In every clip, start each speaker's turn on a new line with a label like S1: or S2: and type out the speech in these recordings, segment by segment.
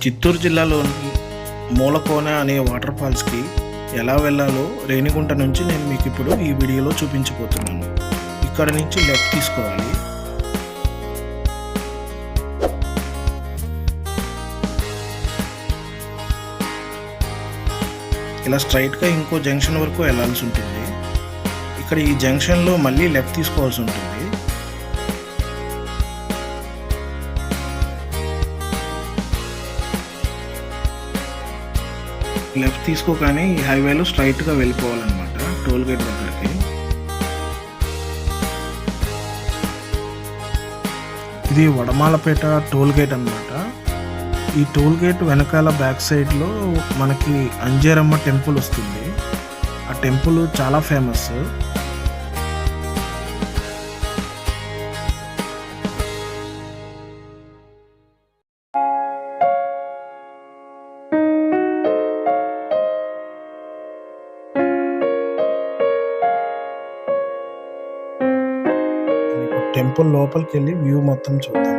S1: చిత్తూరు జిల్లాలోని మూలకోన అనే వాటర్ ఫాల్స్కి ఎలా వెళ్ళాలో రేణిగుంట నుంచి నేను మీకు ఇప్పుడు ఈ వీడియోలో చూపించబోతున్నాను. ఇక్కడ నుంచి లెఫ్ట్ తీసుకోవాలి. ఇలా స్ట్రైట్గా ఇంకో జంక్షన్ వరకు వెళ్ళాల్సి ఉంటుంది. ఇక్కడ ఈ జంక్షన్లో మళ్ళీ లెఫ్ట్ తీసుకోవాల్సి ఉంటుంది. లెఫ్ట్ తీసుకోగానే ఈ హైవేలో స్ట్రైట్గా వెళ్ళిపోవాలన్నమాట టోల్ గేట్ దగ్గరికి. ఇది వడమాలపేట టోల్ గేట్ అన్నమాట. ఈ టోల్ గేట్ వెనకాల బ్యాక్ సైడ్లో మనకి అంజేరమ్మ టెంపుల్ వస్తుంది. ఆ టెంపుల్ చాలా ఫేమస్. టెంపుల్ లోపలికి వెళ్ళి వ్యూ మొత్తం చూద్దాం.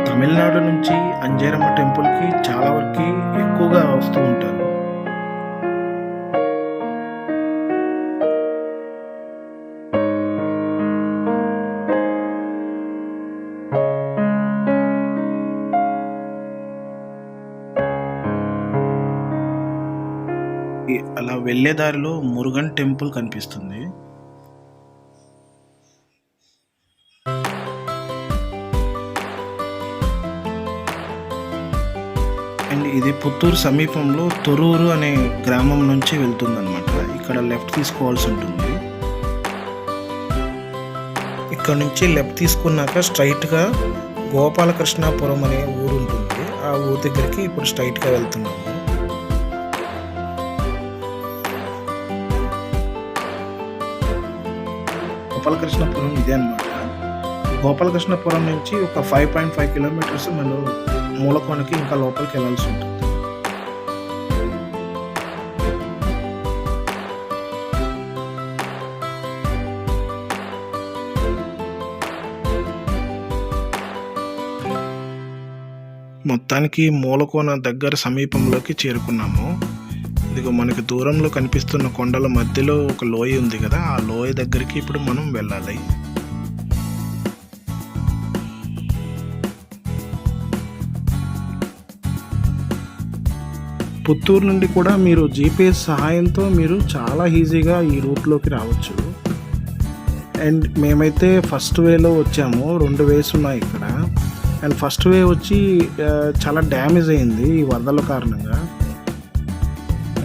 S1: తమిళనాడు నుంచి అంజేరమ్మ టెంపుల్కి చాలా వరకు ఎక్కువగా వస్తూ ఉంటారు. అలా వెళ్ళే దారిలో మురుగన్ టెంపుల్ కనిపిస్తుంది. అండ్ ఇది పుత్తూరు సమీపంలో తొర్రూరు అనే గ్రామం నుంచి వెళ్తుందన్నమాట. ఇక్కడ లెఫ్ట్ తీసుకోవాల్సి ఉంటుంది. ఇక్కడ నుంచి లెఫ్ట్ తీసుకున్నాక స్ట్రైట్గా గోపాలకృష్ణాపురం అనే ఊరు ఉంటుంది. ఆ ఊరు దగ్గరికి ఇప్పుడు స్ట్రైట్గా వెళ్తున్నాము. గోపాలకృష్ణాపురం ఇదే అన్నమాట. గోపాలకృష్ణాపురం నుంచి ఒక 5.5 కిలోమీటర్స్ మనం మూలకోనకి ఇంకా లోపలికి వెళ్ళాల్సి ఉంటుంది. మొత్తానికి మూలకోన దగ్గర సమీపంలోకి చేరుకున్నాము. ఇదిగో మనకి దూరంలో కనిపిస్తున్న కొండల మధ్యలో ఒక లోయ ఉంది కదా, ఆ లోయ దగ్గరికి ఇప్పుడు మనం వెళ్ళాలి. పుత్తూరు నుండి కూడా మీరు జీపీఎస్ సహాయంతో మీరు చాలా ఈజీగా ఈ రూట్లోకి రావచ్చు. అండ్ మేమైతే ఫస్ట్ వేలో వచ్చాము. 2 వేస్ ఉన్నాయి ఇక్కడ. అండ్ ఫస్ట్ వే వచ్చి చాలా డ్యామేజ్ అయింది ఈ వరదల కారణంగా.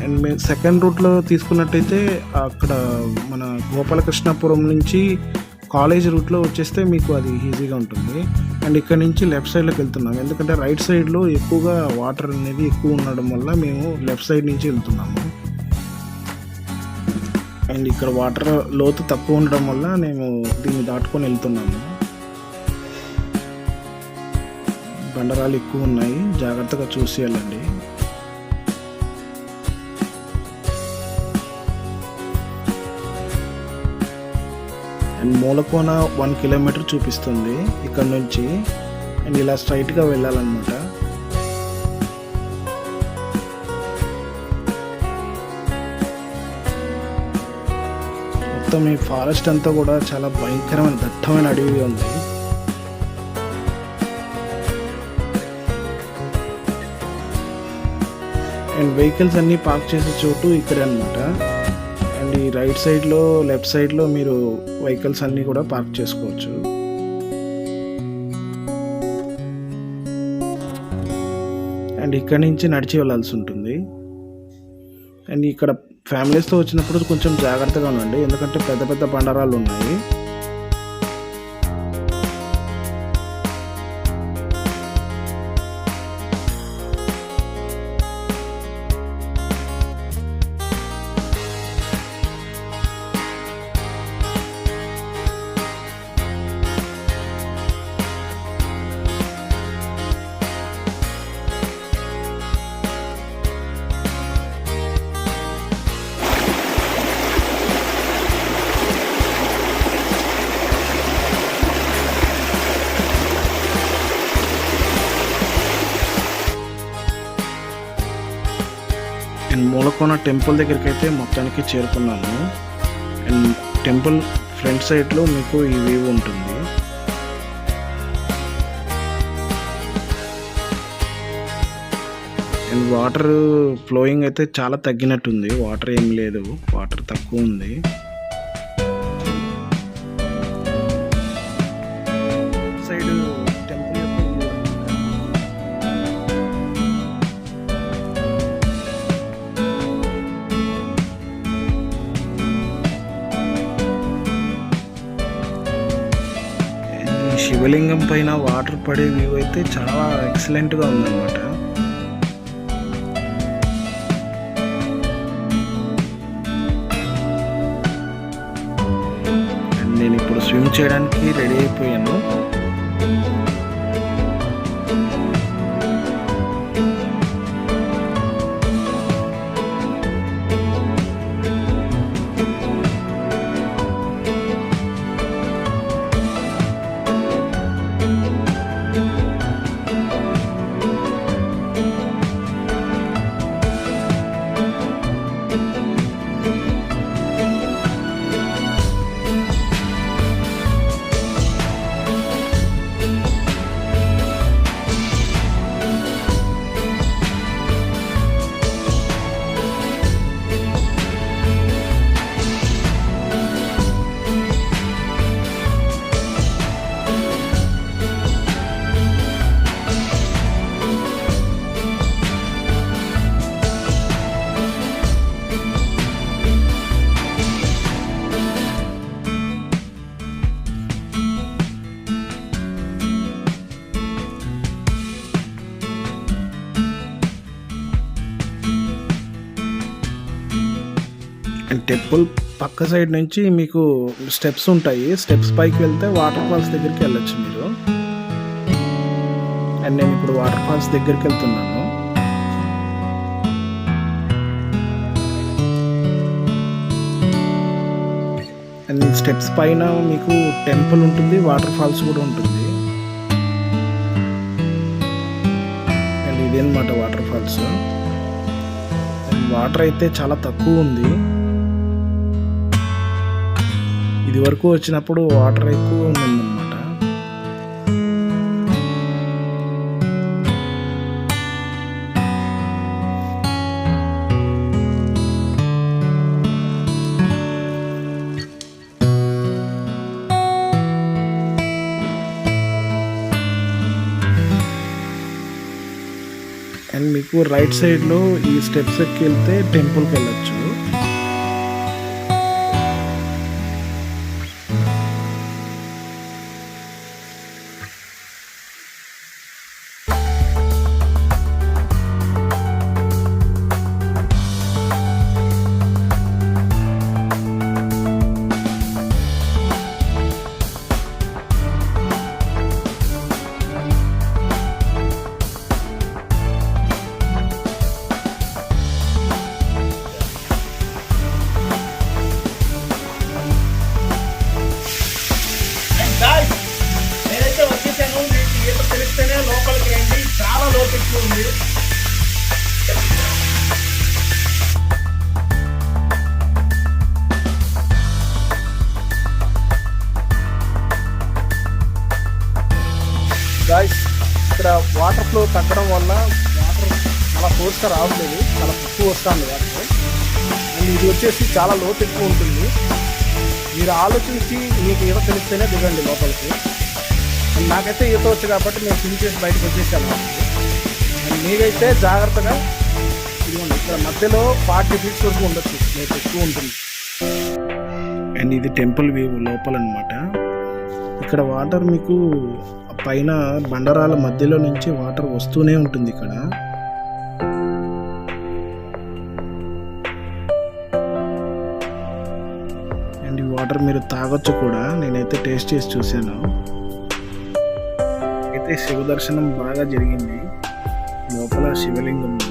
S1: అండ్ మేము సెకండ్ రూట్లో తీసుకున్నట్టయితే అక్కడ మన గోపాలకృష్ణాపురం నుంచి కాలేజ్ రూట్లో వచ్చేస్తే మీకు అది ఈజీగా ఉంటుంది. అండ్ ఇక్కడ నుంచి లెఫ్ట్ సైడ్లోకి వెళ్తున్నాము, ఎందుకంటే రైట్ సైడ్లో ఎక్కువగా వాటర్ అనేది ఎక్కువ ఉండడం వల్ల మేము లెఫ్ట్ సైడ్ నుంచి వెళ్తున్నాము. అండ్ ఇక్కడ వాటర్ లోతు తక్కువ ఉండడం వల్ల మేము దీన్ని దాటుకొని వెళ్తున్నాము. బండరాలు ఎక్కువ ఉన్నాయి, జాగ్రత్తగా చూసి వెళ్ళండి. అండ్ మూలకోన 1 కిలోమీటర్ చూపిస్తుంది ఇక్కడ నుంచి. అండ్ ఇలా స్ట్రైట్గా వెళ్ళాలన్నమాట. మొత్తం ఈ ఫారెస్ట్ అంతా కూడా చాలా భయంకరమైన దట్టమైన అడవి ఉంది. అండ్ వెహికల్స్ అన్నీ పార్క్ చేసే చోటు ఇక్కడే అనమాట. అండ్ ఈ రైట్ సైడ్లో లెఫ్ట్ సైడ్లో మీరు వెహికల్స్ అన్నీ కూడా పార్క్ చేసుకోవచ్చు. అండ్ ఇక్కడ నుంచి నడిచి వెళ్ళాల్సి ఉంటుంది. అండ్ ఇక్కడ ఫ్యామిలీస్తో వచ్చినప్పుడు కొంచెం జాగ్రత్తగా ఉండండి, ఎందుకంటే పెద్ద పెద్ద బండరాలు ఉన్నాయి. అండ్ మూలకోన టెంపుల్ దగ్గరికి అయితే మొత్తానికి చేరుకున్నాము. అండ్ టెంపుల్ ఫ్రంట్ సైడ్లో మీకు ఈ వ్యూ ఉంటుంది. అండ్ వాటర్ ఫ్లోయింగ్ అయితే చాలా తగ్గినట్టుంది. వాటర్ ఏం లేదు, వాటర్ తక్కువ ఉంది. సైడ్ టెంపుల్ శివలింగం పైన వాటర్ పడే వ్యూ అయితే చాలా ఎక్సలెంట్గా ఉందన్నమాట. అండ్ నేను ఇప్పుడు స్విమ్ చేయడానికి రెడీ అయిపోయాను. అండ్ టెంపుల్ పక్క సైడ్ నుంచి మీకు స్టెప్స్ ఉంటాయి. స్టెప్స్ పైకి వెళ్తే వాటర్ ఫాల్స్ దగ్గరికి వెళ్ళొచ్చు మీరు. అండ్ నేను ఇప్పుడు వాటర్ ఫాల్స్ దగ్గరికి వెళ్తున్నాను. అండ్ స్టెప్స్ పైన మీకు టెంపుల్ ఉంటుంది, వాటర్ ఫాల్స్ కూడా ఉంటుంది. అండ్ ఇదేనమాట వాటర్ ఫాల్స్. అండ్ వాటర్ అయితే చాలా తక్కువ ఉంది. ఇది వరకు వచ్చినప్పుడు వాటర్ ఎక్కువ ఉందన్నమాట. అండ్ మీకు రైట్ సైడ్లో ఈ స్టెప్స్ ఎక్కి వెళ్తే టెంపుల్కి వెళ్ళొచ్చు. లోపలికి రండి, చాలా లోతు ఉంది. గాయ్స్, ఇక్కడ వాటర్ ఫ్లో తగ్గడం వల్ల వాటర్ చాలా ఫోర్స్గా రావట్లేదు, చాలా తక్కువ వస్తుంది వాటర్. అండ్ ఇది వచ్చేసి చాలా లోతు ఎక్కువ ఉంటుంది. మీరు ఆలోచించి మీకు ఈత తెలిస్తేనే దిగండి లోపలికి. నాకైతే ఈత వచ్చు కాబట్టి నేను స్విమ్ చేసి బయటకు వచ్చేసాను. మీరైతే జాగ్రత్తగా ఇదిగోండి, ఇక్కడ మధ్యలో 40 feet వరకు ఉండొచ్చు, మీకు ఎక్కువ ఉంటుంది. అండ్ ఇది టెంపుల్ వ్యూ లోపల అనమాట. ఇక్కడ వాటర్ మీకు పైన బండరాల మధ్యలో నుంచి వాటర్ వస్తూనే ఉంటుంది ఇక్కడ. అండ్ ఈ వాటర్ మీరు తాగొచ్చు కూడా. నేనైతే టేస్ట్ చేసి చూశాను. అయితే శివ దర్శనం బాగా జరిగింది. లోపల శివలింగం ఉంది.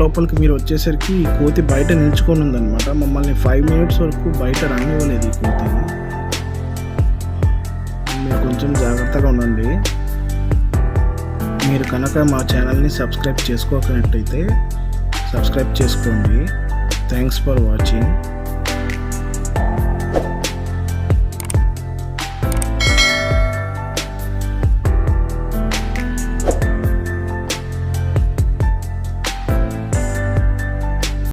S1: లోపలికి మీరు వచ్చేసరికి ఈ కోతి బయట నిల్చుకొని ఉందన్నమాట. మమ్మల్ని 5 మినిట్స్ వరకు బయట రానివ్వలేదు ఈ కోతి. మీరు కొంచెం జాగ్రత్తగా ఉండండి. మీరు కనుక మా ఛానల్ని సబ్స్క్రైబ్ చేసుకోకపోయినట్టయితే సబ్స్క్రైబ్ చేసుకోండి. Thanks for watching.